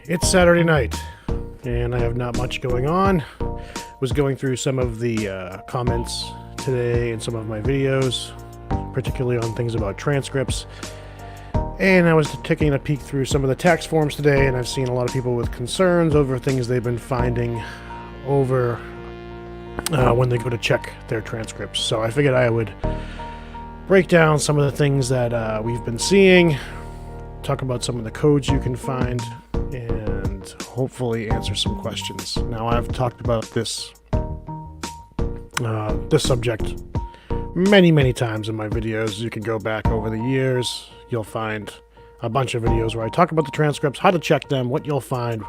It's Saturday night, and I have not much going on. Was going through some of the comments today in some of my videos, particularly on things about transcripts. And I was taking a peek through some of the tax forms today, and I've seen a lot of people with concerns over things they've been finding over when they go to check their transcripts. So I figured I would break down some of the things that we've been seeing, talk about some of the codes you can find, and hopefully answer some questions. Now, I've talked about this subject many times in my videos. You can go back over the years. You'll find a bunch of videos where I talk about the transcripts, how to check them, what you'll find,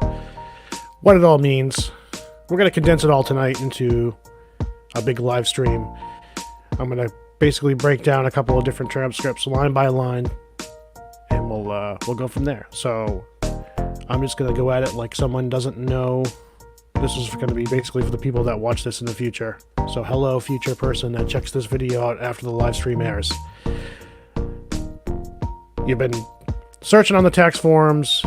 what it all means. We're going to condense it all tonight into a big live stream. I'm going to basically break down a couple of different transcripts line by line, and we'll go from there. So I'm just going to go at it like someone doesn't know. This is going to be basically for the people that watch this in the future. So hello, future person that checks this video out after the live stream airs. You've been searching on the tax forums.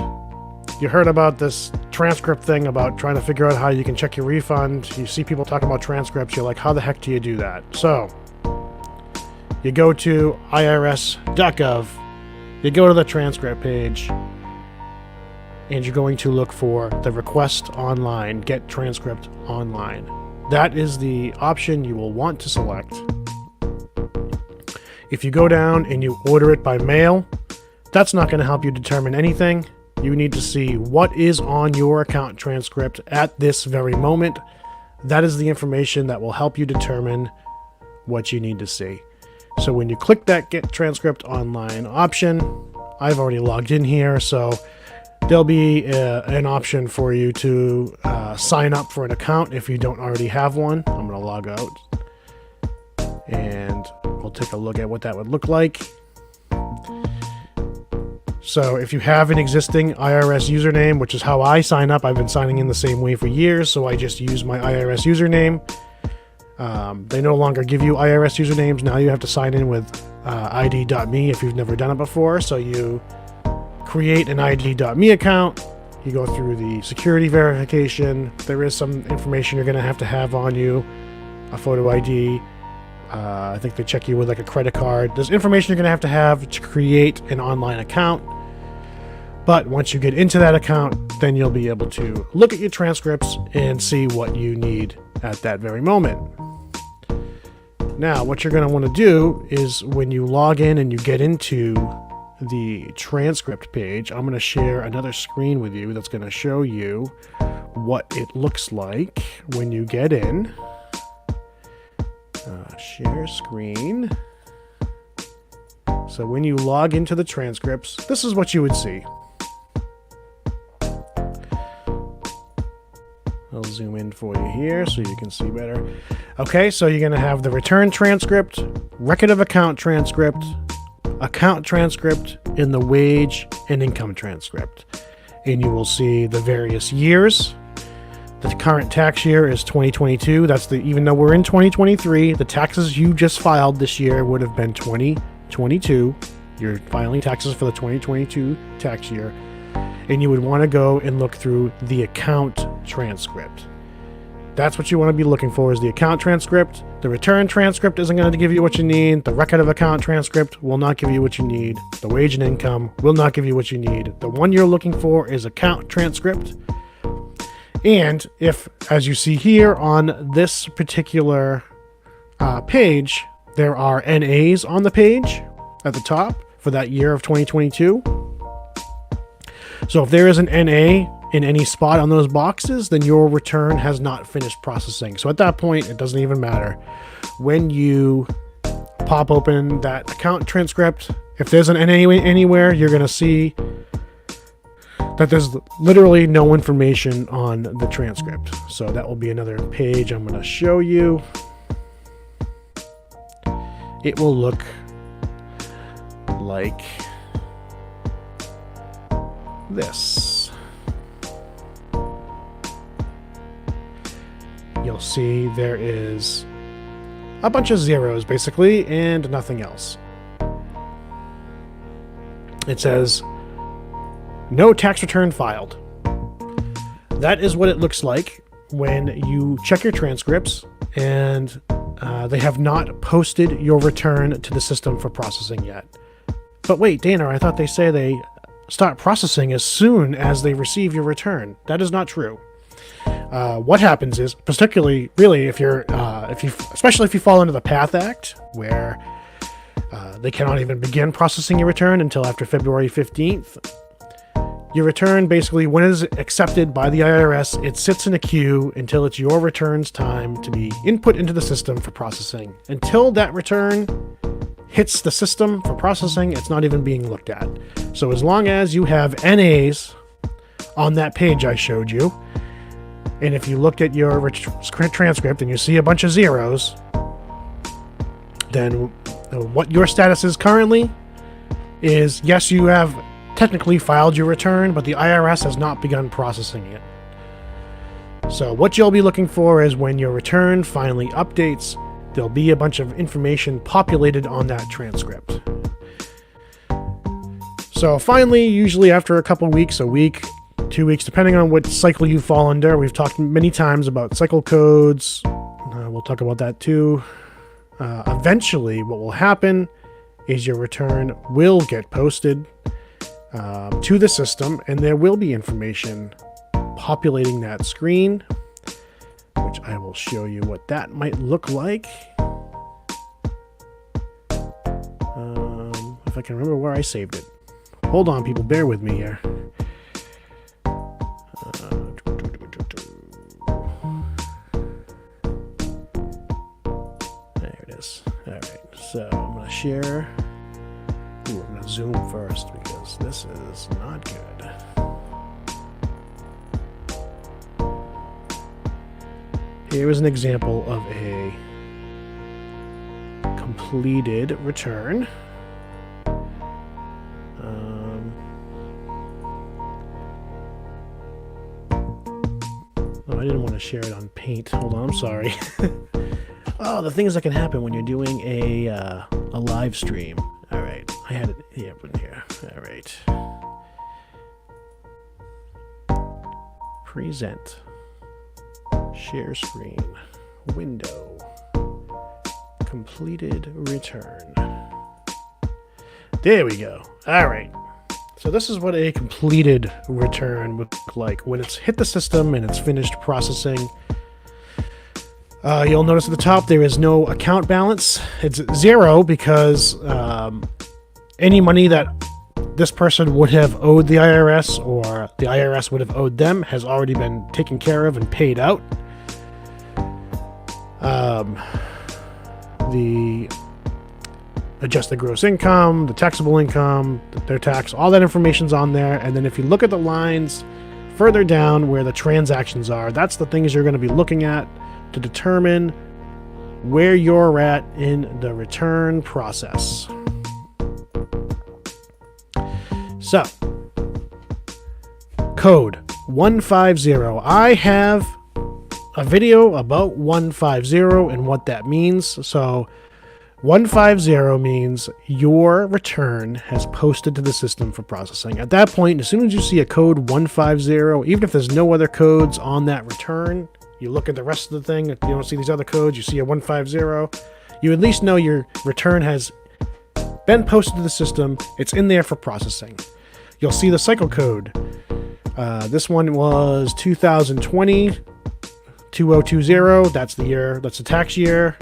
You heard about this transcript thing about trying to figure out how you can check your refund. You see people talking about transcripts. You're like, how the heck do you do that? So you go to irs.gov. You go to the transcript page, and you're going to look for the request online, get transcript online. That is the option you will want to select. If you go down and you order it by mail, that's not going to help you determine anything. You need to see what is on your account transcript at this very moment. That is the information that will help you determine what you need to see. So when you click that Get Transcript Online option, I've already logged in here, so there'll be an option for you to sign up for an account if you don't already have one. I'm going to log out, and we'll take a look at what that would look like. So if you have an existing IRS username, which is how I sign up, I've been signing in the same way for years, so I just use my IRS username. They no longer give you IRS usernames. Now you have to sign in with id.me if you've never done it before. So you create an id.me account. You go through the security verification. There is some information you're going to have on you, a photo ID. I think they check you with like a credit card. There's information you're going to have to create an online account. But once you get into that account, then you'll be able to look at your transcripts and see what you need at that very moment. Now, what you're going to want to do is when you log in and you get into the transcript page, I'm going to share another screen with you that's going to show you what it looks like when you get in. Share screen. So when you log into the transcripts, this is what you would see. I'll zoom in for you here so you can see better. Okay, so you're going to have the return transcript, record of account transcript, and the wage and income transcript. And you will see the various years. The current tax year is 2022. Even though we're in 2023, the taxes you just filed this year would have been 2022. You're filing taxes for the 2022 tax year. And you would want to go and look through the account transcript. That's what you want to be looking for, is the account transcript. The return transcript isn't going to give you what you need. The record of account transcript will not give you what you need. The wage and income will not give you what you need. The one you're looking for is account transcript. And if, as you see here on this particular page, there are NAs on the page at the top for that year of 2022. So if there is an NA in any spot on those boxes, then your return has not finished processing. So at that point, it doesn't even matter. When you pop open that account transcript, if there's an NA anywhere, you're going to see that there's literally no information on the transcript. So that will be another page I'm going to show you. It will look like this. You'll see there is a bunch of zeros basically and nothing else. It says no tax return filed. that is what it looks like when you check your transcripts and they have not posted your return to the system for processing yet. But wait, Dana, I thought they say they start processing as soon as they receive your return. That is not true. What happens is, particularly, really, especially if you fall into the PATH Act, where they cannot even begin processing your return until after February 15th. Your return, basically, when it is accepted by the IRS, it sits in a queue until it's your return's time to be input into the system for processing. Until that return hits the system for processing, it's not even being looked at. So as long as you have NAs on that page I showed you, and if you looked at your transcript and you see a bunch of zeros, then what your status is currently is, yes, you have technically filed your return, but the IRS has not begun processing it. So what you'll be looking for is when your return finally updates, there'll be a bunch of information populated on that transcript. So finally, usually after a couple weeks, a week, 2 weeks, depending on what cycle you fall under, we've talked many times about cycle codes. We'll talk about that too. Eventually, what will happen is your return will get posted to the system, and there will be information populating that screen, which I will show you what that might look like. If I can remember where I saved it. Hold on, people, bear with me here. There it is. All right, so I'm going to share. Ooh, I'm going to zoom first because this is not good. Here is an example of a completed return. Oh, I didn't want to share it on Paint. Hold on, I'm sorry. Oh, the things that can happen when you're doing a live stream. All right, I had it here, in here. All right. Present. Share screen. Window. Completed return. There we go. All right. So this is what a completed return would look like when it's hit the system and it's finished processing. You'll notice at the top there is no account balance. It's zero because any money that this person would have owed the IRS or the IRS would have owed them has already been taken care of and paid out. The adjusted gross income, the taxable income, their tax, all that information's on there. And then if you look at the lines further down where the transactions are, that's the things you're going to be looking at to determine where you're at in the return process. So, code 150. I have a video about 150 and what that means. So 150 means your return has posted to the system for processing. At that point, as soon as you see a code 150, even if there's no other codes on that return, you look at the rest of the thing, you don't see these other codes, you see a 150, you at least know your return has been posted to the system. It's in there for processing. You'll see the cycle code. This one was 2020 2020. That's the year, that's the tax year,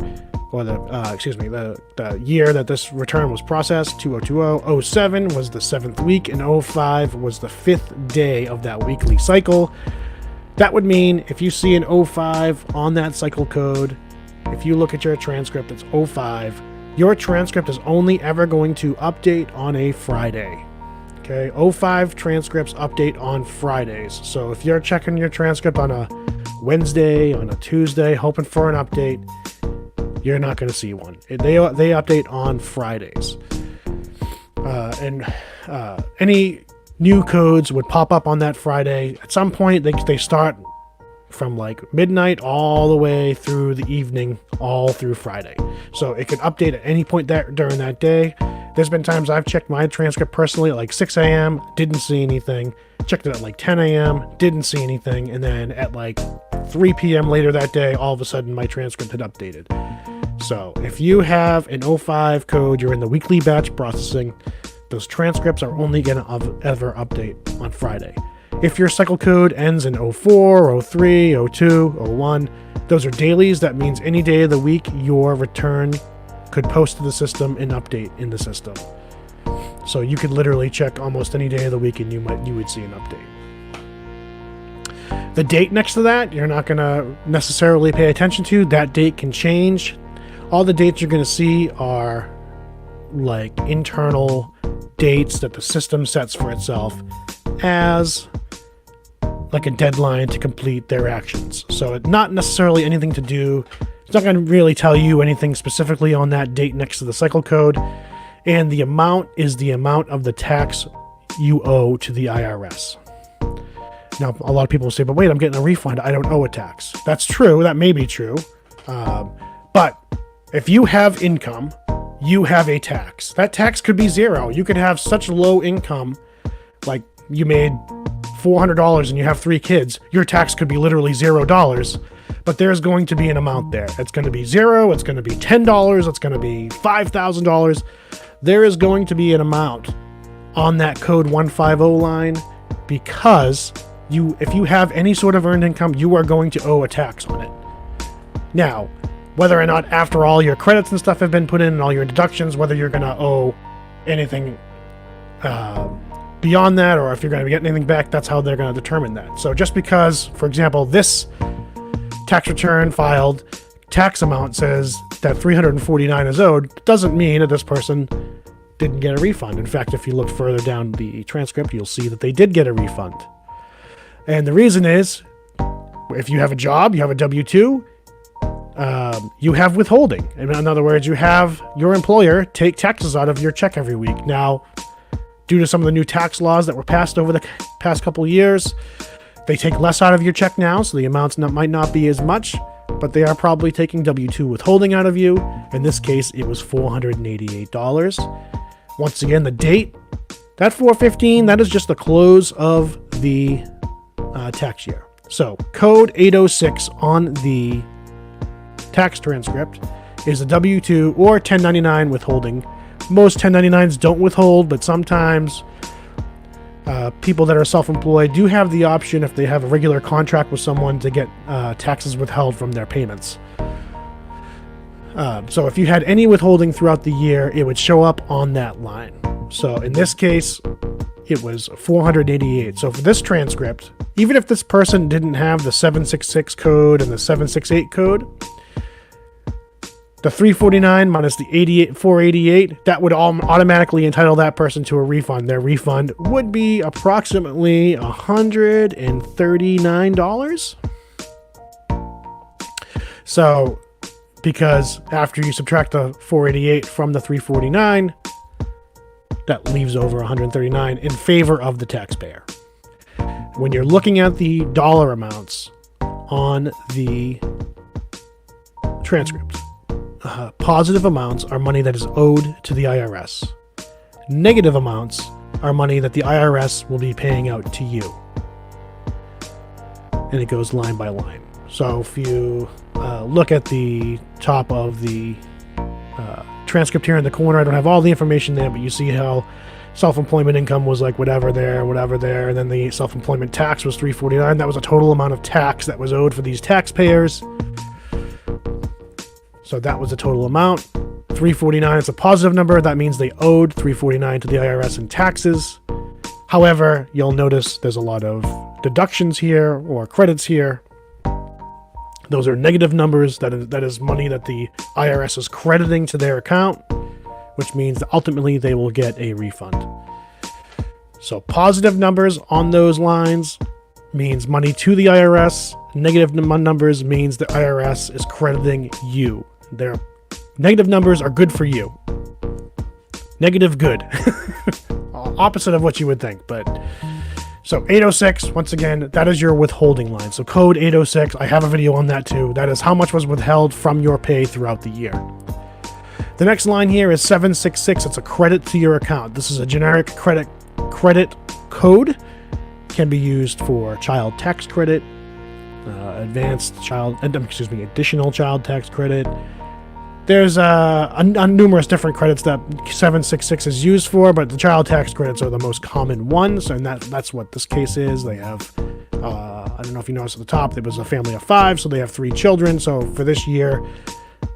or the year that this return was processed. 2020. 07 was the 7th week, and 05 was the 5th day of that weekly cycle. That would mean if you see an 05 on that cycle code, if you look at your transcript, it's 05. Your transcript is only ever going to update on a Friday. Okay, 05 transcripts update on Fridays. So if you're checking your transcript on a Wednesday, on a Tuesday, hoping for an update, you're not going to see one. They update on Fridays. And any new codes would pop up on that Friday. At some point, they start from like midnight all the way through the evening, all through Friday. So it can update at any point during that day. There's been times I've checked my transcript personally at like 6 a.m., didn't see anything. Checked it at like 10 a.m., didn't see anything. And then at like 3 p.m. later that day, all of a sudden my transcript had updated. So if you have an 05 code, you're in the weekly batch processing, those transcripts are only going to ever update on Friday. If your cycle code ends in 04, 03, 02, 01, those are dailies. That means any day of the week your return could post to the system and update in the system. So you could literally check almost any day of the week and you would see an update. The date next to that, you're not going to necessarily pay attention to. That date can change. All the dates you're going to see are like internal dates that the system sets for itself as like a deadline to complete their actions. So it's not necessarily anything to do. It's not going to really tell you anything specifically on that date next to the cycle code. And the amount is the amount of the tax you owe to the IRS. Now, a lot of people will say, but wait, I'm getting a refund. I don't owe a tax. That's true. That may be true. But if you have income, you have a tax. That tax could be zero. You could have such low income, like you made $400 and you have 3 kids. Your tax could be literally $0. But there's going to be an amount there. It's going to be $0. It's going to be $10. It's going to be $5,000. There is going to be an amount on that code 150 line because if you have any sort of earned income, you are going to owe a tax on it. Now, whether or not after all your credits and stuff have been put in and all your deductions, whether you're going to owe anything beyond that or if you're going to be getting anything back, that's how they're going to determine that. So just because, for example, this tax return filed tax amount says that $349 is owed, doesn't mean that this person didn't get a refund. In fact, if you look further down the transcript, you'll see that they did get a refund. And the reason is, if you have a job, you have a W-2, you have withholding. In other words, you have your employer take taxes out of your check every week. Now, due to some of the new tax laws that were passed over the past couple of years, they take less out of your check now, so the amounts might not be as much, but they are probably taking W-2 withholding out of you. In this case, it was $488. Once again, the date, that 4/15, that is just the close of the tax year. So code 806 on the tax transcript is a W-2 or 1099 withholding. Most 1099s don't withhold, but sometimes people that are self-employed do have the option, if they have a regular contract with someone, to get taxes withheld from their payments. So if you had any withholding throughout the year, it would show up on that line. So in this case, it was $488. So for this transcript, even if this person didn't have the 766 code and the 768 code, the 349 minus the 488, that would automatically entitle that person to a refund. Their refund would be approximately $139. So, because after you subtract the 488 from the 349, that leaves over $139 in favor of the taxpayer. When you're looking at the dollar amounts on the transcript, positive amounts are money that is owed to the IRS. Negative amounts are money that the IRS will be paying out to you. And it goes line by line. So if you look at the top of the transcript here in the corner, I don't have all the information there, but you see how self-employment income was like whatever there, and then the self-employment tax was $349. That was a total amount of tax that was owed for these taxpayers. So that was the total amount. $349 is a positive number. That means they owed $349 to the IRS in taxes. However, you'll notice there's a lot of deductions here or credits here. Those are negative numbers. That is money that the IRS is crediting to their account, which means that ultimately they will get a refund. So positive numbers on those lines means money to the IRS. Negative numbers means the IRS is crediting you. Their negative numbers are good for you. Negative good. Opposite of what you would think, but So 806, once again, that is your withholding line. So code 806, I have a video on that too. That is how much was withheld from your pay throughout the year. The next line here is 766. It's a credit to your account. This is a generic credit code. Can be used for child tax credit, additional child tax credit. There's numerous different credits that 766 is used for, but the child tax credits are the most common ones, and that's what this case is. They have, I don't know if you noticed at the top, there was a family of 5, so they have 3 children. So for this year,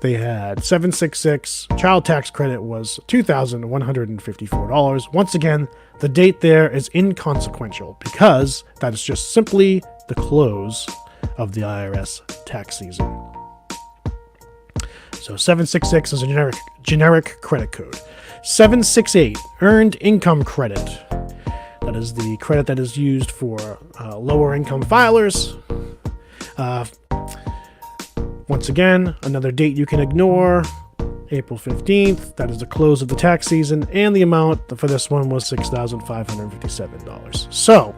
they had 766. Child tax credit was $2,154. Once again, the date there is inconsequential because that is just simply the close of the IRS tax season. So 766 is a generic credit code. 768, earned income credit. That is the credit that is used for lower income filers. Once again, another date you can ignore, April 15th. That is the close of the tax season, and the amount for this one was $6,557. So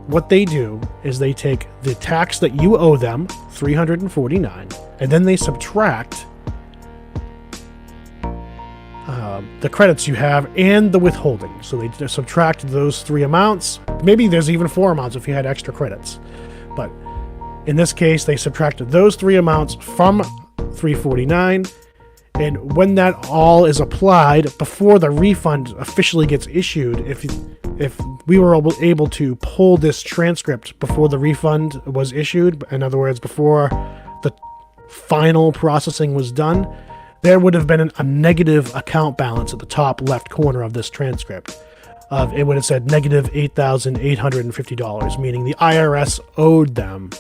what they do is they take the tax that you owe them, $349, and then they subtract the credits you have and the withholding. So they subtract those 3 amounts. Maybe there's even 4 amounts if you had extra credits. But in this case, they subtracted those 3 amounts from $349. And when that all is applied, before the refund officially gets issued, if we were able to pull this transcript before the refund was issued, in other words, before the final processing was done, there would have been a negative account balance at the top left corner of this transcript. It would have said negative $8,850, meaning the IRS owed them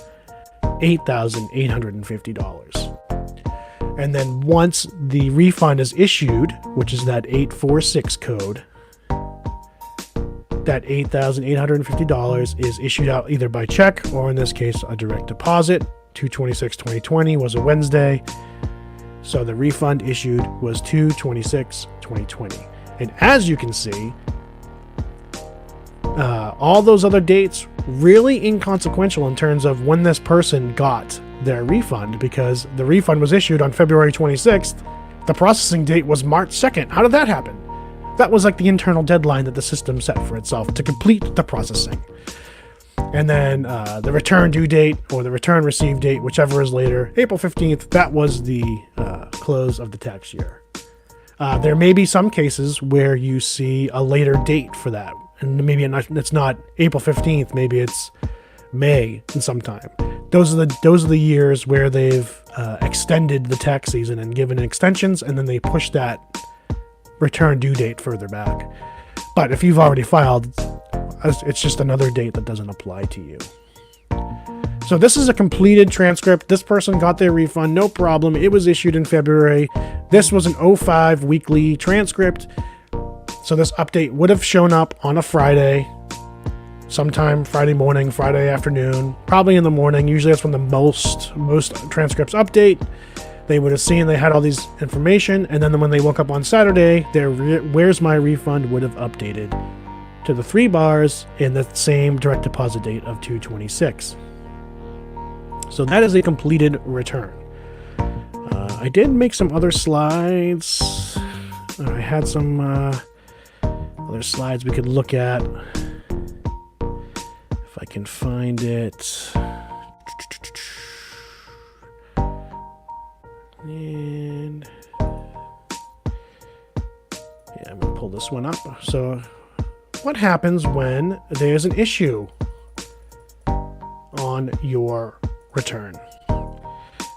$8,850. And then once the refund is issued, which is that 846 code, that $8,850 is issued out either by check or, in this case, a direct deposit. 2/26/2020 was a Wednesday. So the refund issued was 2/26/2020. And as you can see, all those other dates really inconsequential in terms of when this person got their refund, because the refund was issued on February 26th. The processing date was March 2nd. How did that happen? That was like the internal deadline that the system set for itself to complete the processing. And then the return due date or the return receive date, whichever is later, April 15th, that was the close of the tax year. There may be some cases where you see a later date for that. And maybe it's not April 15th, maybe it's May and sometime. Those are the years where they've extended the tax season and given extensions, and then they push that return due date further back. But if you've already filed, it's just another date that doesn't apply to you. So this is a completed transcript. This person got their refund, no problem. It was issued in February. This was an 05 weekly transcript. So this update would have shown up on a Friday, sometime Friday morning, Friday afternoon, probably in the morning. Usually that's when the most transcripts update. They would have seen they had all these information, and then when they woke up on Saturday, their Where's My Refund would have updated to the 3 bars in the same direct deposit date of 2/26. So that is a completed return. I did make some other slides. I had some other slides we could look at. If I can find it. And yeah, I'm going to pull this one up. So what happens when there's an issue on your return?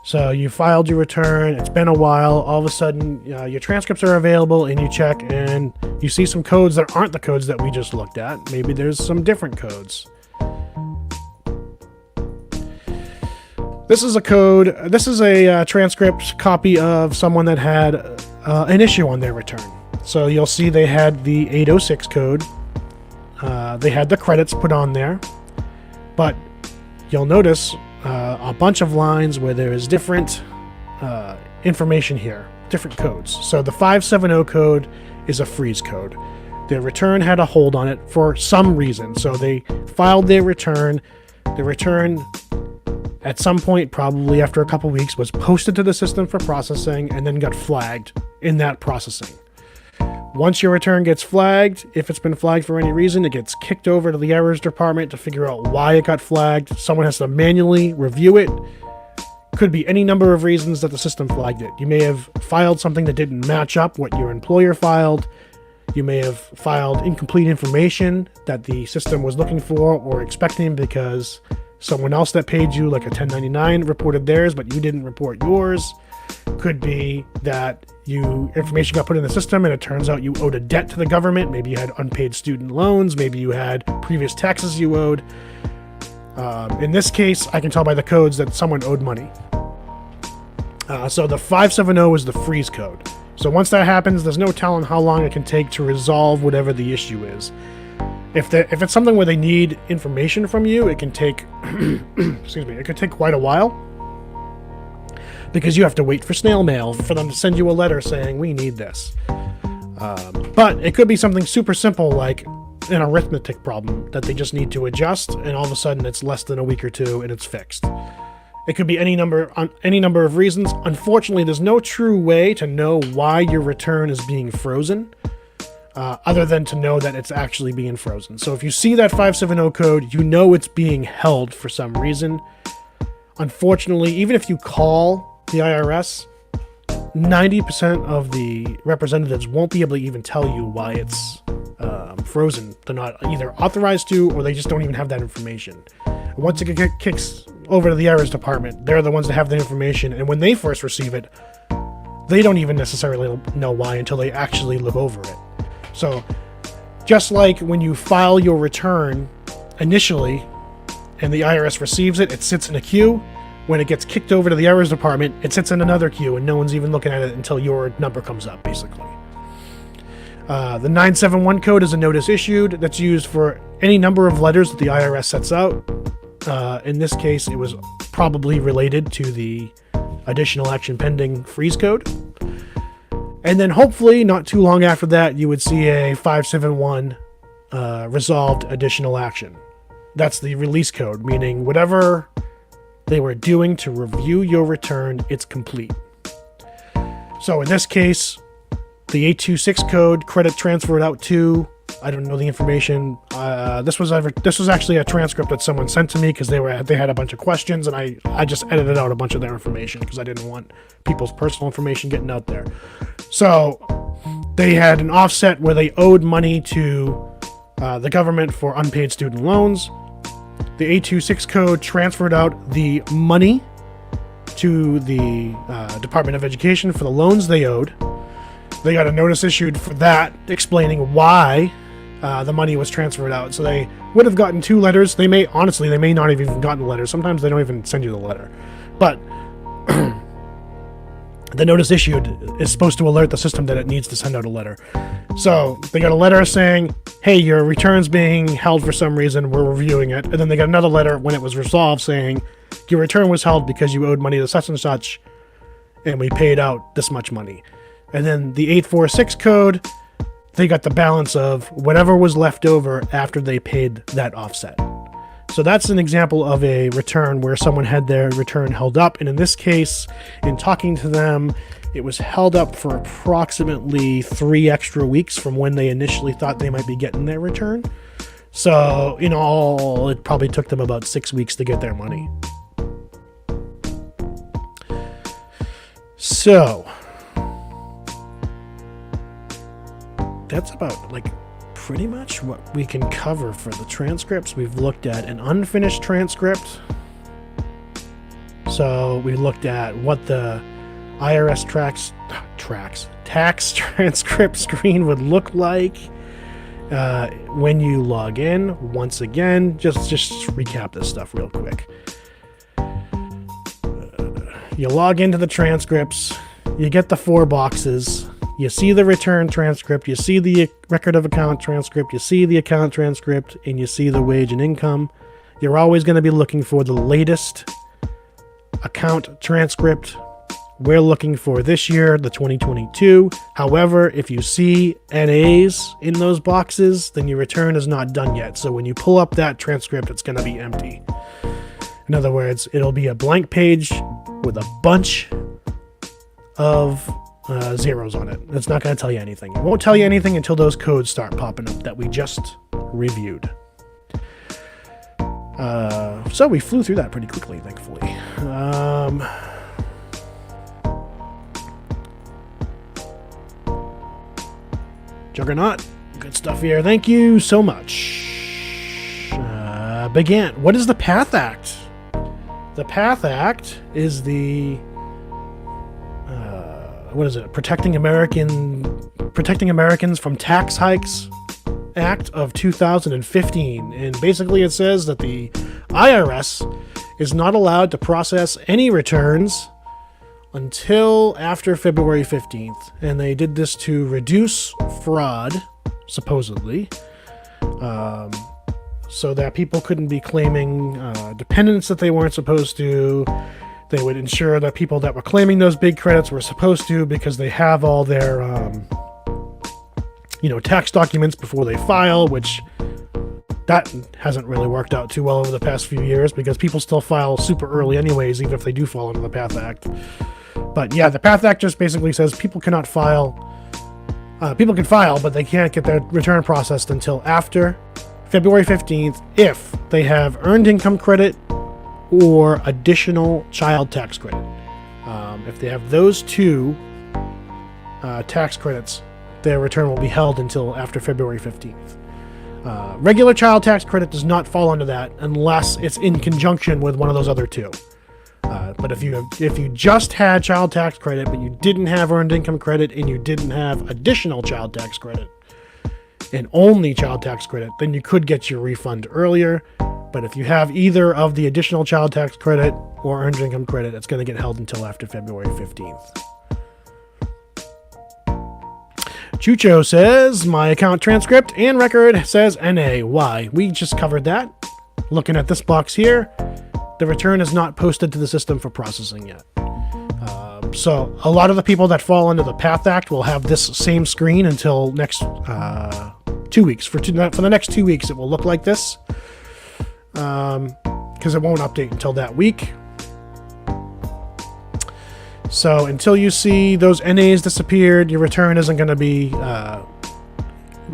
So you filed your return, it's been a while, all of a sudden your transcripts are available, and you check and you see some codes that aren't the codes that we just looked at. Maybe there's some different codes. This is a code, this is a transcript copy of someone that had an issue on their return. So you'll see they had the 806 code, they had the credits put on there, but you'll notice a bunch of lines where there is different information here, different codes. So the 570 code is a freeze code. Their return had a hold on it for some reason. So they filed their return. The return, at some point, probably after a couple weeks, was posted to the system for processing and then got flagged in that processing. Once your return gets flagged, if it's been flagged for any reason, it gets kicked over to the errors department to figure out why it got flagged. Someone has to manually review it. Could be any number of reasons that the system flagged it. You may have filed something that didn't match up what your employer filed. You may have filed incomplete information that the system was looking for or expecting because someone else that paid you, like a 1099, reported theirs, but you didn't report yours. Could be that information got put in the system and it turns out you owed a debt to the government. Maybe you had unpaid student loans. Maybe you had previous taxes you owed. In this case, I can tell by the codes that someone owed money. So the 570 is the freeze code. So once that happens, there's no telling how long it can take to resolve whatever the issue is. If it's something where they need information from you, it can take, excuse me, it could take quite a while. Because you have to wait for snail mail for them to send you a letter saying, we need this. But it could be something super simple like an arithmetic problem that they just need to adjust, and all of a sudden it's less than a week or two and it's fixed. It could be any number of reasons. Unfortunately, there's no true way to know why your return is being frozen, other than to know that it's actually being frozen. So if you see that 570 code, you know it's being held for some reason. Unfortunately, even if you call the IRS, 90% of the representatives won't be able to even tell you why it's frozen. They're not either authorized to, or they just don't even have that information. Once it kicks over to the errors department, they're the ones that have the information, and when they first receive it, they don't even necessarily know why until they actually look over it. So just like when you file your return initially and the IRS receives it, it sits in a queue. When it gets kicked over to the errors department, it sits in another queue and no one's even looking at it until your number comes up, basically. The 971 code is a notice issued that's used for any number of letters that the IRS sets out. In this case, it was probably related to the additional action pending freeze code. And then hopefully not too long after that, you would see a 571 resolved additional action. That's the release code, meaning whatever they were doing to review your return, it's complete. So in this case, the 826 code credit transferred out to, I don't know the information. This was actually a transcript that someone sent to me because they had a bunch of questions, and I just edited out a bunch of their information because I didn't want people's personal information getting out there. So they had an offset where they owed money to the government for unpaid student loans. The 826 code transferred out the money to the Department of Education for the loans they owed. They got a notice issued for that explaining why the money was transferred out. So they would have gotten 2 letters. They may not have even gotten the letter. Sometimes they don't even send you the letter. But the notice issued is supposed to alert the system that it needs to send out a letter. So they got a letter saying, hey, your return's being held for some reason. We're reviewing it. And then they got another letter when it was resolved saying, your return was held because you owed money to such and such, and we paid out this much money. And then the 846 code, they got the balance of whatever was left over after they paid that offset. So that's an example of a return where someone had their return held up. And in this case, in talking to them, it was held up for approximately 3 extra weeks from when they initially thought they might be getting their return. So in all, it probably took them about 6 weeks to get their money. So that's about pretty much what we can cover for the transcripts. We've looked at an unfinished transcript. So we looked at what the IRS tax transcript screen would look like when you log in. Once again, just recap this stuff real quick. You log into the transcripts, you get the 4 boxes. You see the return transcript, you see the record of account transcript, you see the account transcript, and you see the wage and income. You're always going to be looking for the latest account transcript We're looking for this year, the 2022. However, if you see NAs in those boxes, then your return is not done yet. So when you pull up that transcript, it's going to be empty. In other words, it'll be a blank page with a bunch of zeros on it. It's not going to tell you anything. It won't tell you anything until those codes start popping up that we just reviewed. So we flew through that pretty quickly, thankfully. Juggernaut, good stuff here. Thank you so much. Begin. What is the PATH Act? The PATH Act is the what is it? Protecting Americans from Tax Hikes Act of 2015. And basically it says that the IRS is not allowed to process any returns until after February 15th. And they did this to reduce fraud, supposedly, so that people couldn't be claiming dependents that they weren't supposed to. They would ensure that people that were claiming those big credits were supposed to, because they have all their tax documents before they file, which that hasn't really worked out too well over the past few years, because people still file super early anyways, even if they do fall under the PATH Act. But yeah, the PATH Act just basically says people cannot file. People can file, but they can't get their return processed until after February 15th if they have earned income credit or additional child tax credit. If they have those two tax credits, their return will be held until after February 15th. Regular child tax credit does not fall under that unless it's in conjunction with one of those other two. But if you just had child tax credit, but you didn't have earned income credit and you didn't have additional child tax credit and only child tax credit, then you could get your refund earlier. But if you have either of the additional child tax credit or earned income credit, it's going to get held until after February 15th. Chucho says, my account transcript and record says NA. Why? We just covered that. Looking at this box here, the return is not posted to the system for processing yet. So a lot of the people that fall under the PATH Act will have this same screen until next 2 weeks. For the next 2 weeks, it will look like this, because it won't update until that week. So until you see those NAs disappeared, your return isn't going to be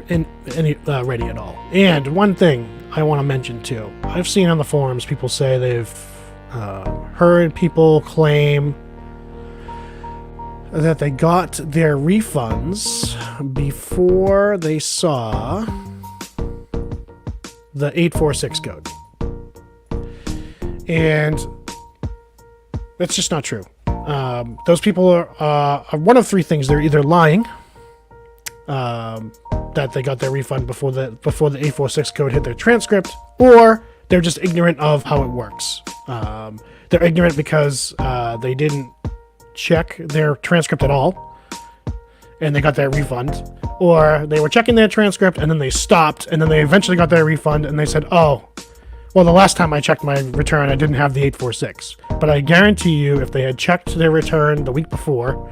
ready at all. And one thing I want to mention too, I've seen on the forums people say they've heard people claim that they got their refunds before they saw the 846 code. And that's just not true. Those people are one of three things. They're either lying, that they got their refund before the 846 code hit their transcript, or they're just ignorant of how it works. They're ignorant because they didn't check their transcript at all, and they got their refund, or they were checking their transcript and then they stopped, and then they eventually got their refund and they said, oh, well, the last time I checked my return, I didn't have the 846. But I guarantee you, if they had checked their return the week before,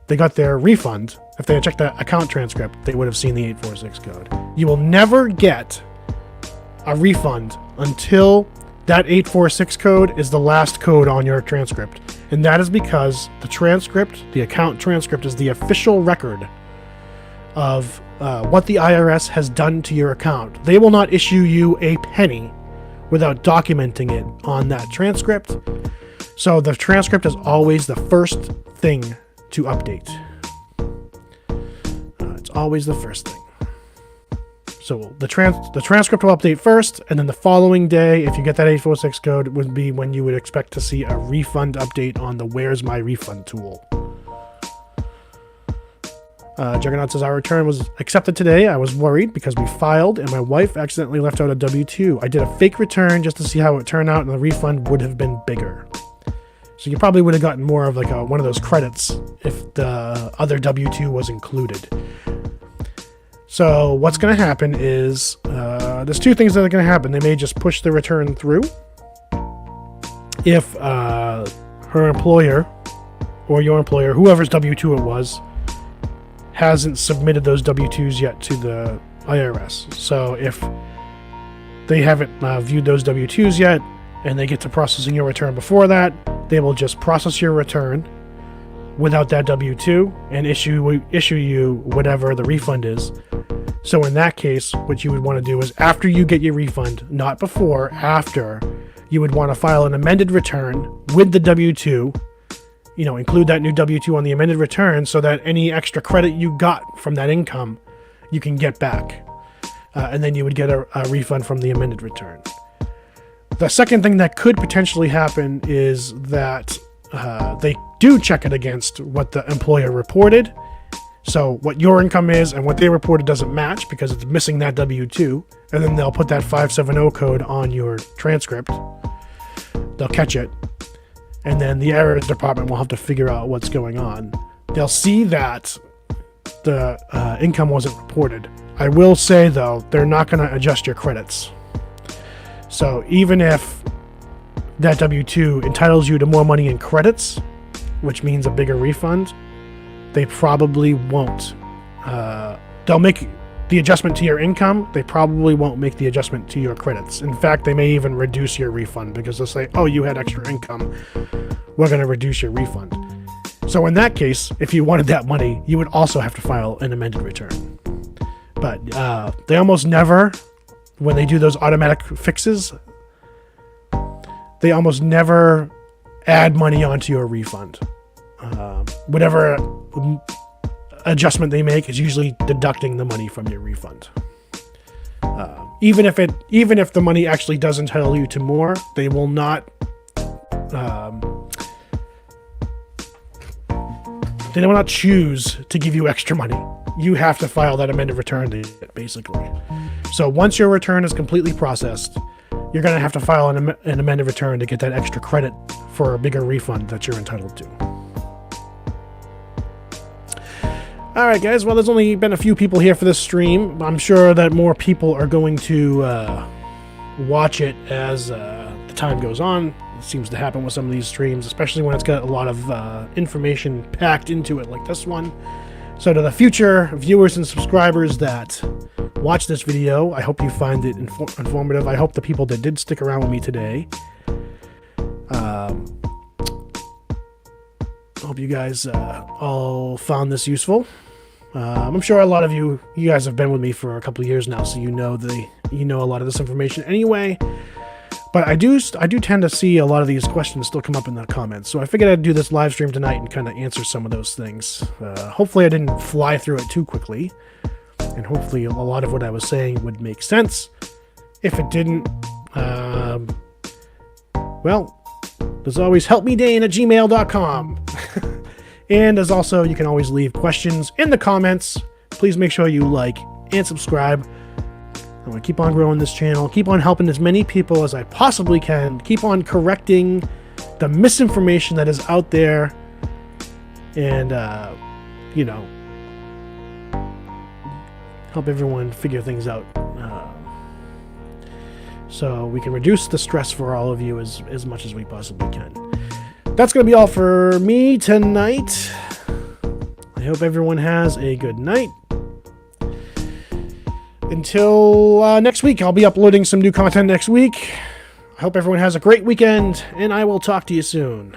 they got their refund. If they had checked the account transcript, they would have seen the 846 code. You will never get a refund until that 846 code is the last code on your transcript. And that is because the transcript, the account transcript, is the official record of what the IRS has done to your account. They will not issue you a penny without documenting it on that transcript. So the transcript is always the first thing to update. It's always the first thing. So the transcript will update first, and then the following day, if you get that 846 code, would be when you would expect to see a refund update on the Where's My Refund tool. Juggernaut says, our return was accepted today. I was worried because we filed and my wife accidentally left out a W-2. I did a fake return just to see how it turned out, and the refund would have been bigger. So you probably would have gotten more of like one of those credits if the other W-2 was included. So what's going to happen is there's two things that are going to happen. They may just push the return through if her employer or your employer, whoever's W-2 it was, hasn't submitted those W-2s yet to the IRS. So if they haven't viewed those W-2s yet, and they get to processing your return before that, they will just process your return without that W-2 and issue you whatever the refund is. So in that case, what you would want to do is after you get your refund, not before, after, you would want to file an amended return with the W-2, include that new W-2 on the amended return so that any extra credit you got from that income, you can get back. And then you would get a refund from the amended return. The second thing that could potentially happen is that they do check it against what the employer reported. So what your income is and what they reported doesn't match because it's missing that W-2. And then they'll put that 570 code on your transcript. They'll catch it. And then the errors department will have to figure out what's going on. They'll see that the income wasn't reported. I will say, though, they're not going to adjust your credits. So even if that W-2 entitles you to more money in credits, which means a bigger refund, they probably won't. They'll make the adjustment to your income. They probably won't make the adjustment to your credits. In fact, they may even reduce your refund because they'll say, oh, you had extra income. We're going to reduce your refund. So in that case, if you wanted that money, you would also have to file an amended return. But they almost never, when they do those automatic fixes, they almost never add money onto your refund. Whatever adjustment they make is usually deducting the money from your refund. Even if the money actually does entitle you to more, they will not. They will not choose to give you extra money. You have to file that amended return, basically. So once your return is completely processed, you're going to have to file an amended return to get that extra credit for a bigger refund that you're entitled to. All right, guys. Well, there's only been a few people here for this stream. I'm sure that more people are going to watch it as the time goes on. It seems to happen with some of these streams, especially when it's got a lot of information packed into it like this one. So to the future viewers and subscribers that watch this video, I hope you find it informative. I hope the people that did stick around with me today, hope you guys all found this useful. I'm sure a lot of you guys have been with me for a couple of years now, so you know a lot of this information anyway. But I do tend to see a lot of these questions still come up in the comments, so I figured I'd do this live stream tonight and kind of answer some of those things. Hopefully I didn't fly through it too quickly, and hopefully a lot of what I was saying would make sense. If it didn't, well, there's always helpmedane@gmail.com. And as also, you can always leave questions in the comments. Please make sure you like and subscribe. I want to keep on growing this channel, keep on helping as many people as I possibly can, keep on correcting the misinformation that is out there, and, help everyone figure things out. So we can reduce the stress for all of you as much as we possibly can. That's going to be all for me tonight. I hope everyone has a good night. Until next week, I'll be uploading some new content next week. I hope everyone has a great weekend, and I will talk to you soon.